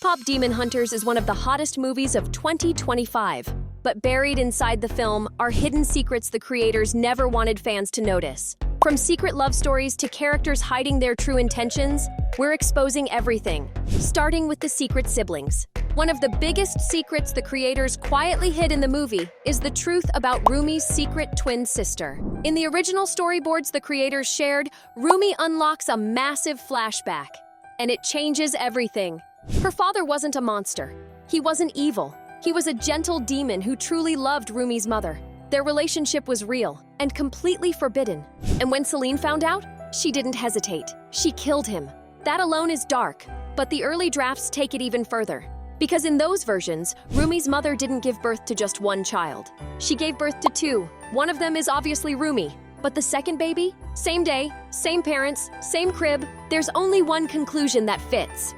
K-pop Demon Hunters is one of the hottest movies of 2025. But buried inside the film are hidden secrets the creators never wanted fans to notice. From secret love stories to characters hiding their true intentions, we're exposing everything, starting with the secret siblings. One of the biggest secrets the creators quietly hid in the movie is the truth about Rumi's secret twin sister. In the original storyboards the creators shared, Rumi unlocks a massive flashback, and it changes everything. Her father wasn't a monster. He wasn't evil. He was a gentle demon who truly loved Rumi's mother. Their relationship was real and completely forbidden. And when Celine found out, she didn't hesitate. She killed him. That alone is dark, but the early drafts take it even further. Because in those versions, Rumi's mother didn't give birth to just one child. She gave birth to two. One of them is obviously Rumi. But the second baby? Same day, same parents, same crib. There's only one conclusion that fits.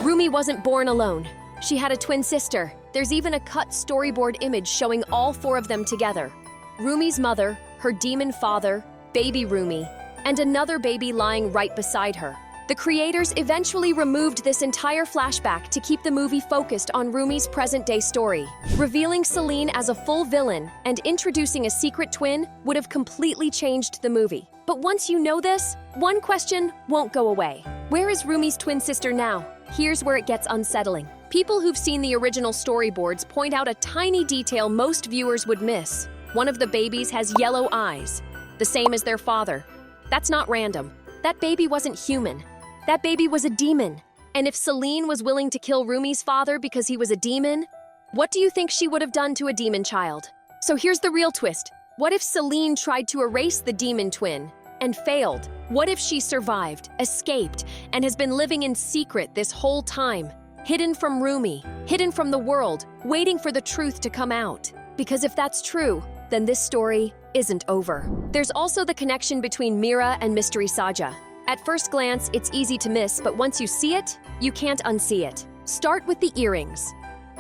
Rumi wasn't born alone. She had a twin sister. There's even a cut storyboard image showing all four of them together. Rumi's mother, her demon father, baby Rumi, and another baby lying right beside her. The creators eventually removed this entire flashback to keep the movie focused on Rumi's present-day story. Revealing Celine as a full villain and introducing a secret twin would have completely changed the movie. But once you know this, one question won't go away. Where is Rumi's twin sister now? Here's where it gets unsettling. People who've seen the original storyboards point out a tiny detail most viewers would miss. One of the babies has yellow eyes, the same as their father. That's not random. That baby wasn't human. That baby was a demon. And if Celine was willing to kill Rumi's father because he was a demon, what do you think she would have done to a demon child? So here's the real twist. What if Celine tried to erase the demon twin and failed? What if she survived, escaped, and has been living in secret this whole time? Hidden from Rumi, hidden from the world, waiting for the truth to come out. Because if that's true, then this story isn't over. There's also the connection between Mira and Mystery Saja. At first glance, it's easy to miss, but once you see it, you can't unsee it. Start with the earrings.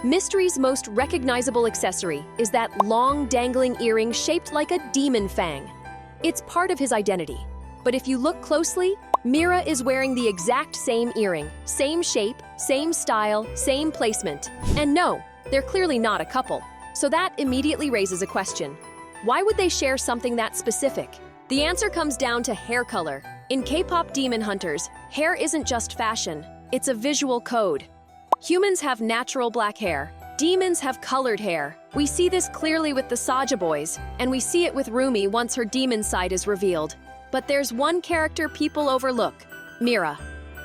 Mystery's most recognizable accessory is that long, dangling earring shaped like a demon fang. It's part of his identity. But if you look closely, Mira is wearing the exact same earring, same shape, same style, same placement. And no, they're clearly not a couple. So that immediately raises a question. Why would they share something that specific? The answer comes down to hair color. In K-pop Demon Hunters, hair isn't just fashion, it's a visual code. Humans have natural black hair. Demons have colored hair. We see this clearly with the Saja boys, and we see it with Rumi once her demon side is revealed. But there's one character people overlook, Mira.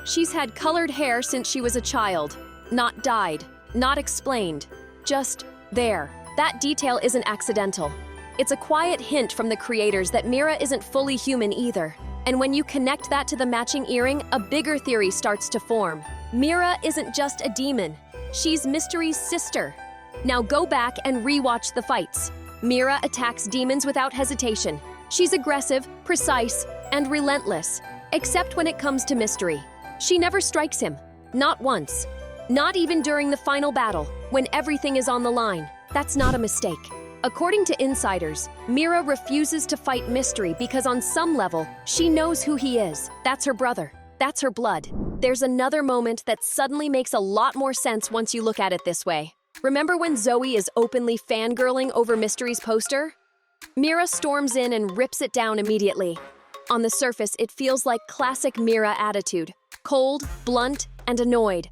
She's had colored hair since she was a child. Not dyed, not explained, just there. That detail isn't accidental. It's a quiet hint from the creators that Mira isn't fully human either. And when you connect that to the matching earring, a bigger theory starts to form. Mira isn't just a demon. She's Mystery's sister. Now go back and rewatch the fights. Mira attacks demons without hesitation. She's aggressive, precise, and relentless, except when it comes to Mystery. She never strikes him. Not once. Not even during the final battle, when everything is on the line. That's not a mistake. According to insiders, Mira refuses to fight Mystery because on some level, she knows who he is. That's her brother. That's her blood. There's another moment that suddenly makes a lot more sense once you look at it this way. Remember when Zoe is openly fangirling over Mystery's poster? Mira storms in and rips it down immediately. On the surface, it feels like classic Mira attitude. Cold, blunt, and annoyed.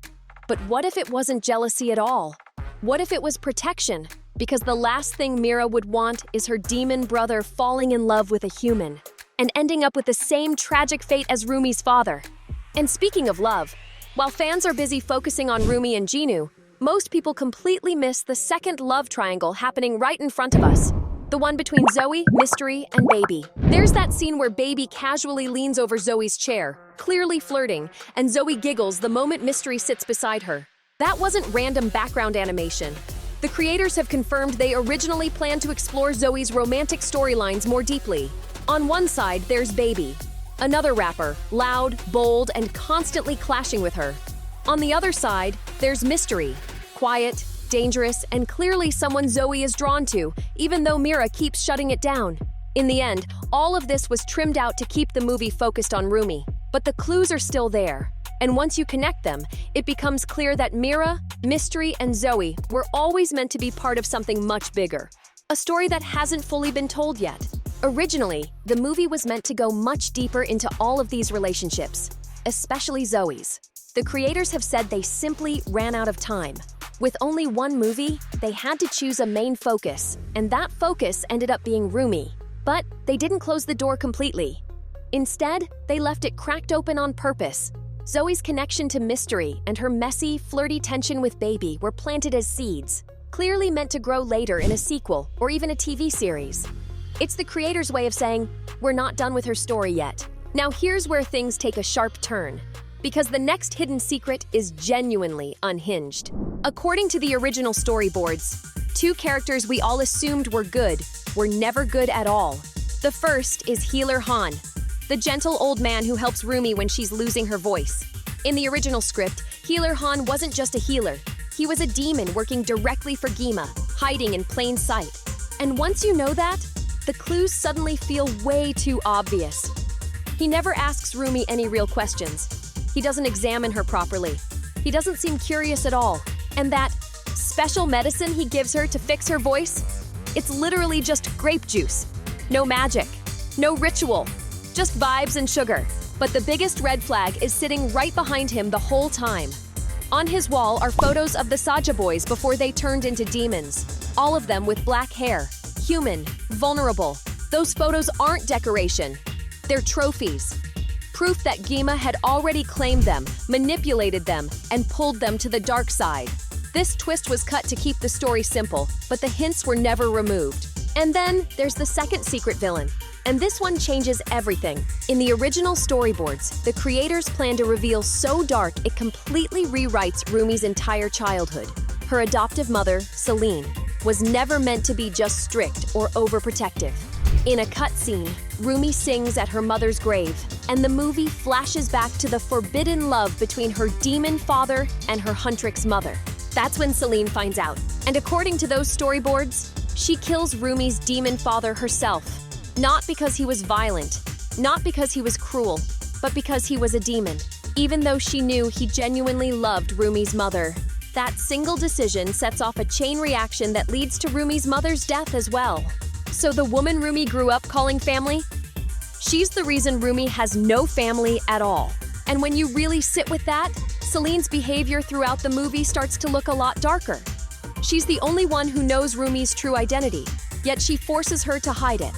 But what if it wasn't jealousy at all? What if it was protection? Because the last thing Mira would want is her demon brother falling in love with a human and ending up with the same tragic fate as Rumi's father. And speaking of love, while fans are busy focusing on Rumi and Jinu, most people completely miss the second love triangle happening right in front of us. The one between Zoe, Mystery, and Baby. There's that scene where Baby casually leans over Zoe's chair, clearly flirting, and Zoe giggles the moment Mystery sits beside her. That wasn't random background animation. The creators have confirmed they originally planned to explore Zoe's romantic storylines more deeply. On one side, there's Baby, another rapper, loud, bold, and constantly clashing with her. On the other side, there's Mystery, quiet, dangerous, and clearly someone Zoe is drawn to, even though Mira keeps shutting it down. In the end, all of this was trimmed out to keep the movie focused on Rumi, but the clues are still there. And once you connect them, it becomes clear that Mira, Mystery, and Zoe were always meant to be part of something much bigger. A story that hasn't fully been told yet. Originally, the movie was meant to go much deeper into all of these relationships, especially Zoe's. The creators have said they simply ran out of time. With only one movie, they had to choose a main focus, and that focus ended up being Rumi. But they didn't close the door completely. Instead, they left it cracked open on purpose. Zoe's connection to Mystery and her messy, flirty tension with Baby were planted as seeds, clearly meant to grow later in a sequel or even a TV series. It's the creator's way of saying, we're not done with her story yet. Now here's where things take a sharp turn, because the next hidden secret is genuinely unhinged. According to the original storyboards, two characters we all assumed were good were never good at all. The first is Healer Han, the gentle old man who helps Rumi when she's losing her voice. In the original script, Healer Han wasn't just a healer. He was a demon working directly for Gima, hiding in plain sight. And once you know that, the clues suddenly feel way too obvious. He never asks Rumi any real questions. He doesn't examine her properly. He doesn't seem curious at all. And that special medicine he gives her to fix her voice? It's literally just grape juice. No magic, no ritual, just vibes and sugar. But the biggest red flag is sitting right behind him the whole time. On his wall are photos of the Saja boys before they turned into demons. All of them with black hair, human, vulnerable. Those photos aren't decoration. They're trophies. Proof that Gima had already claimed them, manipulated them, and pulled them to the dark side. This twist was cut to keep the story simple, but the hints were never removed. And then there's the second secret villain. And this one changes everything. In the original storyboards, the creators planned a reveal so dark it completely rewrites Rumi's entire childhood. Her adoptive mother, Celine, was never meant to be just strict or overprotective. In a cutscene, Rumi sings at her mother's grave, and the movie flashes back to the forbidden love between her demon father and her Huntrix mother. That's when Celine finds out. And according to those storyboards, she kills Rumi's demon father herself. Not because he was violent, not because he was cruel, but because he was a demon. Even though she knew he genuinely loved Rumi's mother. That single decision sets off a chain reaction that leads to Rumi's mother's death as well. So the woman Rumi grew up calling family? She's the reason Rumi has no family at all. And when you really sit with that, Celine's behavior throughout the movie starts to look a lot darker. She's the only one who knows Rumi's true identity, yet she forces her to hide it.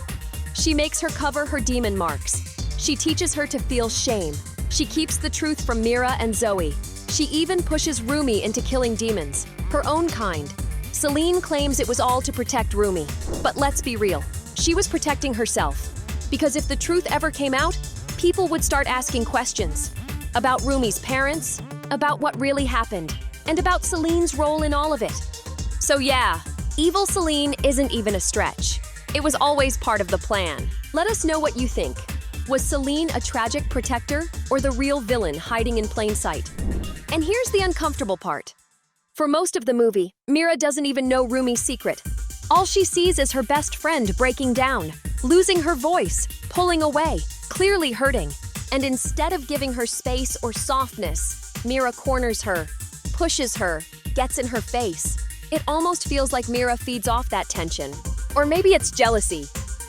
She makes her cover her demon marks. She teaches her to feel shame. She keeps the truth from Mira and Zoe. She even pushes Rumi into killing demons, her own kind. Celine claims it was all to protect Rumi. But let's be real, she was protecting herself. Because if the truth ever came out, people would start asking questions. About Rumi's parents, about what really happened, and about Celine's role in all of it. So yeah, evil Celine isn't even a stretch. It was always part of the plan. Let us know what you think. Was Celine a tragic protector or the real villain hiding in plain sight? And here's the uncomfortable part. For most of the movie, Mira doesn't even know Rumi's secret. All she sees is her best friend breaking down, losing her voice, pulling away, clearly hurting. And instead of giving her space or softness, Mira corners her, pushes her, gets in her face. It almost feels like Mira feeds off that tension. Or maybe it's jealousy,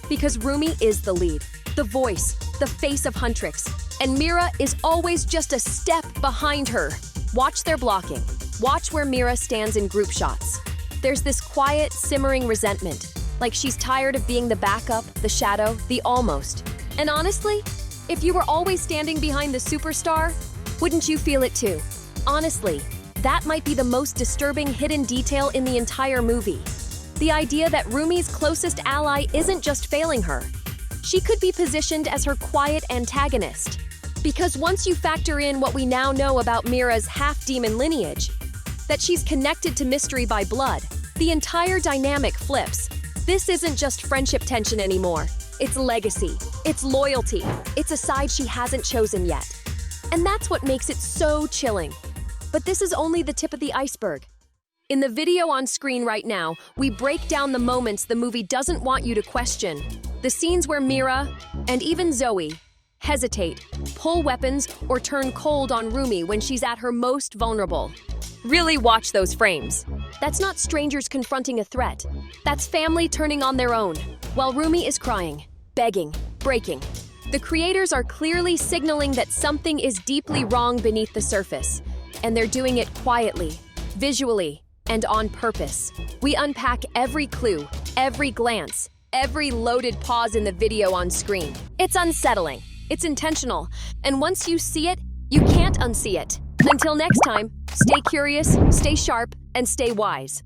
because Rumi is the lead, the voice, the face of Huntrix, and Mira is always just a step behind her. Watch their blocking. Watch where Mira stands in group shots. There's this quiet, simmering resentment, like she's tired of being the backup, the shadow, the almost. And honestly, if you were always standing behind the superstar, wouldn't you feel it too? Honestly, that might be the most disturbing hidden detail in the entire movie. The idea that Rumi's closest ally isn't just failing her. She could be positioned as her quiet antagonist. Because once you factor in what we now know about Mira's half-demon lineage, that she's connected to Mystery by blood, the entire dynamic flips. This isn't just friendship tension anymore. It's legacy, it's loyalty, it's a side she hasn't chosen yet. And that's what makes it so chilling. But this is only the tip of the iceberg. In the video on screen right now, we break down the moments the movie doesn't want you to question. The scenes where Mira, and even Zoe, hesitate, pull weapons, or turn cold on Rumi when she's at her most vulnerable. Really watch those frames. That's not strangers confronting a threat. That's family turning on their own, while Rumi is crying, begging, breaking. The creators are clearly signaling that something is deeply wrong beneath the surface, and they're doing it quietly, visually, and on purpose. We unpack every clue, every glance, every loaded pause in the video on screen. It's unsettling, it's intentional, and once you see it, you can't unsee it. Until next time, stay curious, stay sharp, and stay wise.